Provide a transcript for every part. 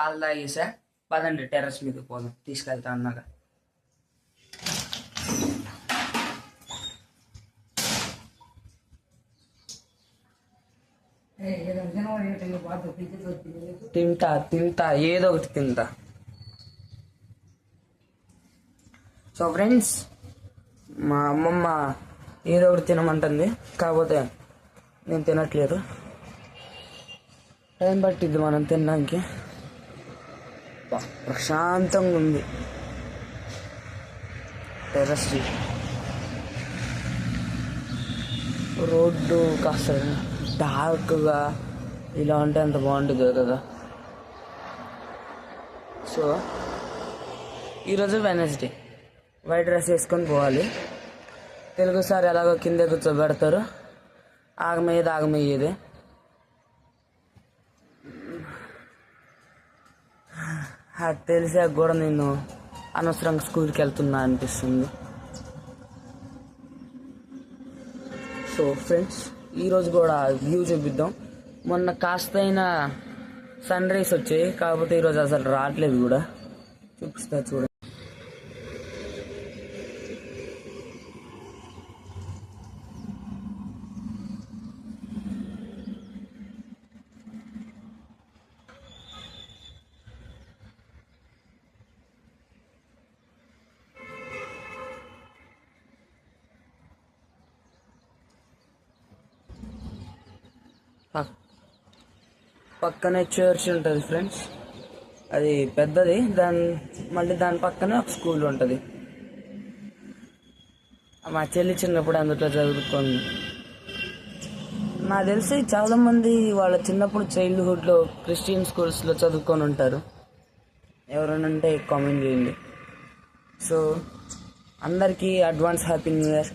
పాలు తాగేసా. పదండి టెర్రస్ మీద పోదాం, తీసుకెళ్తా అన్నాగా. తింటా ఏదో ఒకటి తింటా. సో ఫ్రెండ్స్, మా అమ్మమ్మ ఏదో ఒకటి తినమంటుంది, కాకపోతే నేను తినట్లేదు. టైం పట్టిద్ది మనం తినడానికి. ప్రశాంతంగా ఉంది టెర్రస్. రోడ్డు కాస్త డార్క్గా ఇలా ఉంటే ఎంత బాగుంటుంది కదా. సో ఈరోజు వెనస్డే, వైట్ డ్రెస్ వేసుకొని పోవాలి. తెలుగు సార్ ఎలాగో కింద కూర్చోబెడతారు, ఆగమయ్యేది. అది తెలిసాక కూడా నేను అనవసరంగా స్కూల్కి వెళ్తున్నా అనిపిస్తుంది. సో ఫ్రెండ్స్, ఈరోజు కూడా వ్యూ చూపిద్దాం. మొన్న కాస్త అయినా సన్ రైస్ వచ్చాయి, కాకపోతే ఈరోజు అసలు రావట్లేదు కూడా. చూపిస్తా చూడండి. పక్కనే చర్చ్ ఉంటుంది ఫ్రెండ్స్, అది పెద్దది. మళ్ళీ దాని పక్కనే ఒక స్కూల్ ఉంటుంది. మా చెల్లి చిన్నప్పుడు అందులో చదువుకుంది. నాకు తెలిసి చాలామంది వాళ్ళ చిన్నప్పుడు చైల్డ్హుడ్లో క్రిస్టియన్ స్కూల్స్లో చదువుకొని ఉంటారు. ఎవరైనా ఉంటే కామెంట్ చేయండి. సో అందరికీ అడ్వాన్స్ హ్యాపీ న్యూ ఇయర్.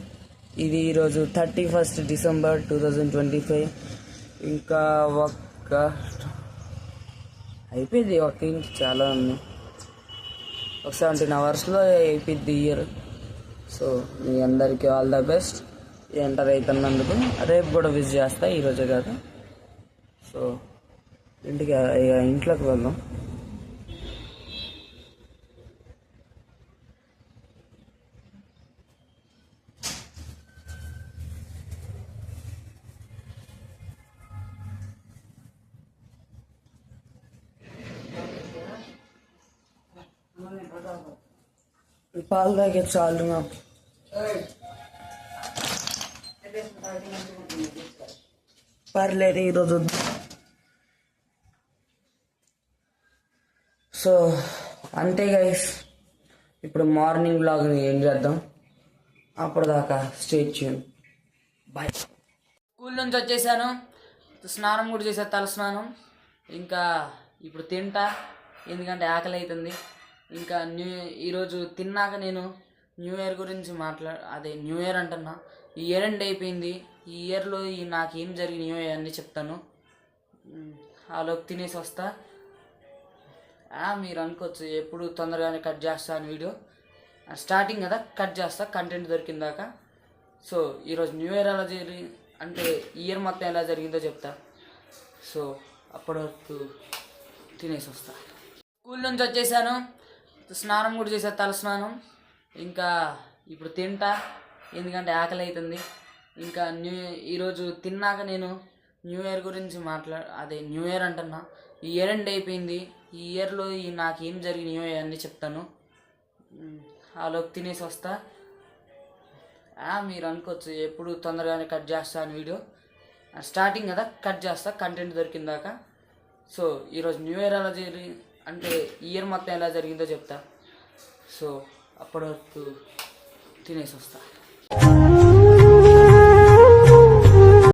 ఇది ఈరోజు 31 డిసెంబర్ 2025. ఇంకా అయిపోయింది, ఒక ఇంటి చాలా ఉంది. ఒక 17 అవర్స్లో అయిపోయింది ఇయర్. సో మీ అందరికీ ఆల్ ద బెస్ట్. ఎంటర్ అవుతున్నందుకు. రేపు కూడా విజిట్ చేస్తా, ఈరోజే కాదు. సో ఇంట్లోకి వెళ్దాం. పాలు తాగే చాలు నాకు. పర్లేదు ఈరోజు. సో అంతే గైస్, ఇప్పుడు మార్నింగ్ వ్లాగ్ని ఏం చేద్దాం. అప్పటిదాకా స్టే ట్యూన్. బాయ్. స్కూల్ నుంచి వచ్చేసాను, స్నానం కూడా చేసా, తల స్నానం. ఇంకా ఇప్పుడు తింటా, ఎందుకంటే ఆకలి అవుతుంది. ఇంకా ఈరోజు తిన్నాక నేను న్యూ ఇయర్ గురించి న్యూ ఇయర్ అంటున్నా, ఈ ఇయర్ ఎండ్ అయిపోయింది. ఈ ఇయర్లో నాకేం జరిగినాయో అన్నీ చెప్తాను. ఆలోపు తినేసి వస్తా. మీరు అనుకోవచ్చు ఎప్పుడు తొందరగానే కట్ చేస్తాను వీడియో. స్టార్టింగ్ కదా కట్ చేస్తా, కంటెంట్ దొరికిందాక. సో ఈరోజు న్యూ ఇయర్ ఎలా అంటే ఇయర్ మొత్తం ఎలా జరిగిందో చెప్తా. సో అప్పటి వరకు తినేసి వస్తా. స్కూల్ నుంచి వచ్చేసాను, స్నానం కూడా చేసా, తల స్నానం. ఇంకా ఇప్పుడు తింటా, ఎందుకంటే ఆకలి అవుతుంది. ఇంకా ఈరోజు తిన్నాక నేను న్యూ ఇయర్ గురించి న్యూ ఇయర్ అంటున్నా, ఈ ఇయర్ ఎండ్ అయిపోయింది. ఈ ఇయర్లో నాకేం జరిగినాయో అన్నీ చెప్తాను. ఆలోపు తినేసి వస్తా. మీరు అనుకోవచ్చు ఎప్పుడు తొందరగానే కట్ చేస్తాను వీడియో. స్టార్టింగ్ కదా కట్ చేస్తా, కంటెంట్ దొరికిందాక. సో ఈరోజు న్యూ ఇయర్ ఎలా అంటే ఇయర్ మొత్తం ఎలా జరిగిందో చెప్తా. సో అప్పటి వరకు తినేసి వస్తా.